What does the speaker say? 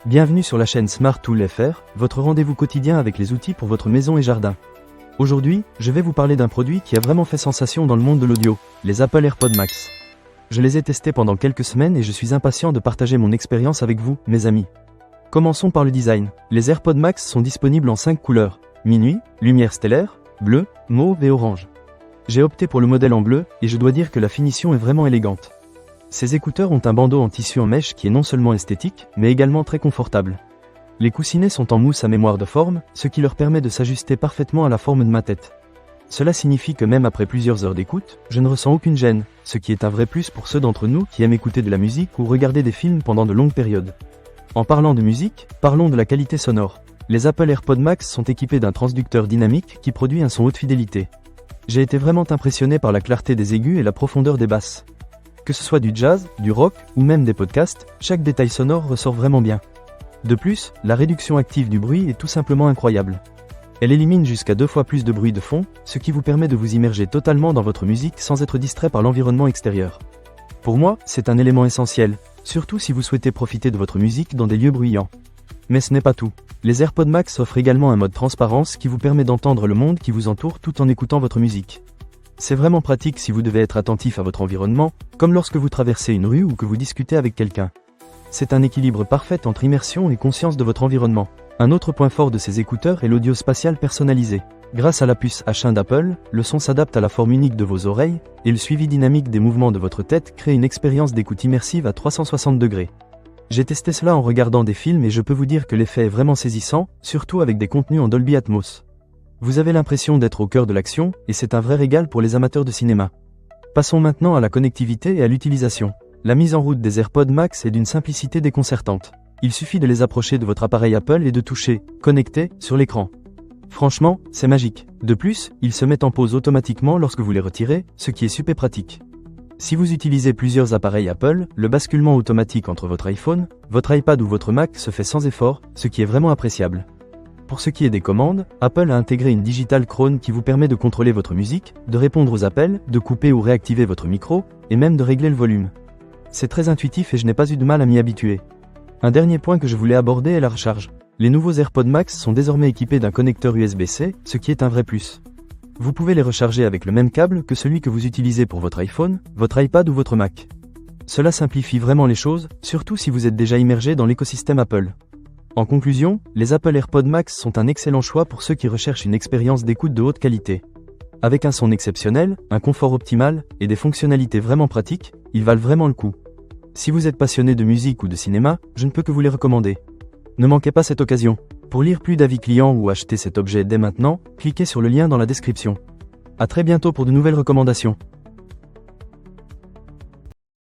Bienvenue sur la chaîne Smart Tool FR, votre rendez-vous quotidien avec les outils pour votre maison et jardin. Aujourd'hui, je vais vous parler d'un produit qui a vraiment fait sensation dans le monde de l'audio, les Apple AirPods Max. Je les ai testés pendant quelques semaines et je suis impatient de partager mon expérience avec vous, mes amis. Commençons par le design. Les AirPods Max sont disponibles en 5 couleurs, minuit, lumière stellaire, bleu, mauve et orange. J'ai opté pour le modèle en bleu et je dois dire que la finition est vraiment élégante. Ces écouteurs ont un bandeau en tissu en mèche qui est non seulement esthétique, mais également très confortable. Les coussinets sont en mousse à mémoire de forme, ce qui leur permet de s'ajuster parfaitement à la forme de ma tête. Cela signifie que même après plusieurs heures d'écoute, je ne ressens aucune gêne, ce qui est un vrai plus pour ceux d'entre nous qui aiment écouter de la musique ou regarder des films pendant de longues périodes. En parlant de musique, parlons de la qualité sonore. Les Apple AirPods Max sont équipés d'un transducteur dynamique qui produit un son haute fidélité. J'ai été vraiment impressionné par la clarté des aigus et la profondeur des basses. Que ce soit du jazz, du rock ou même des podcasts, chaque détail sonore ressort vraiment bien. De plus, la réduction active du bruit est tout simplement incroyable. Elle élimine jusqu'à 2 fois plus de bruit de fond, ce qui vous permet de vous immerger totalement dans votre musique sans être distrait par l'environnement extérieur. Pour moi, c'est un élément essentiel, surtout si vous souhaitez profiter de votre musique dans des lieux bruyants. Mais ce n'est pas tout. Les AirPods Max offrent également un mode transparence qui vous permet d'entendre le monde qui vous entoure tout en écoutant votre musique. C'est vraiment pratique si vous devez être attentif à votre environnement, comme lorsque vous traversez une rue ou que vous discutez avec quelqu'un. C'est un équilibre parfait entre immersion et conscience de votre environnement. Un autre point fort de ces écouteurs est l'audio spatial personnalisé. Grâce à la puce H1 d'Apple, le son s'adapte à la forme unique de vos oreilles, et le suivi dynamique des mouvements de votre tête crée une expérience d'écoute immersive à 360 degrés. J'ai testé cela en regardant des films et je peux vous dire que l'effet est vraiment saisissant, surtout avec des contenus en Dolby Atmos. Vous avez l'impression d'être au cœur de l'action, et c'est un vrai régal pour les amateurs de cinéma. Passons maintenant à la connectivité et à l'utilisation. La mise en route des AirPods Max est d'une simplicité déconcertante. Il suffit de les approcher de votre appareil Apple et de toucher « Connecter » sur l'écran. Franchement, c'est magique. De plus, ils se mettent en pause automatiquement lorsque vous les retirez, ce qui est super pratique. Si vous utilisez plusieurs appareils Apple, le basculement automatique entre votre iPhone, votre iPad ou votre Mac se fait sans effort, ce qui est vraiment appréciable. Pour ce qui est des commandes, Apple a intégré une Digital Crown qui vous permet de contrôler votre musique, de répondre aux appels, de couper ou réactiver votre micro, et même de régler le volume. C'est très intuitif et je n'ai pas eu de mal à m'y habituer. Un dernier point que je voulais aborder est la recharge. Les nouveaux AirPods Max sont désormais équipés d'un connecteur USB-C, ce qui est un vrai plus. Vous pouvez les recharger avec le même câble que celui que vous utilisez pour votre iPhone, votre iPad ou votre Mac. Cela simplifie vraiment les choses, surtout si vous êtes déjà immergé dans l'écosystème Apple. En conclusion, les Apple AirPods Max sont un excellent choix pour ceux qui recherchent une expérience d'écoute de haute qualité. Avec un son exceptionnel, un confort optimal et des fonctionnalités vraiment pratiques, ils valent vraiment le coup. Si vous êtes passionné de musique ou de cinéma, je ne peux que vous les recommander. Ne manquez pas cette occasion. Pour lire plus d'avis clients ou acheter cet objet dès maintenant, cliquez sur le lien dans la description. À très bientôt pour de nouvelles recommandations.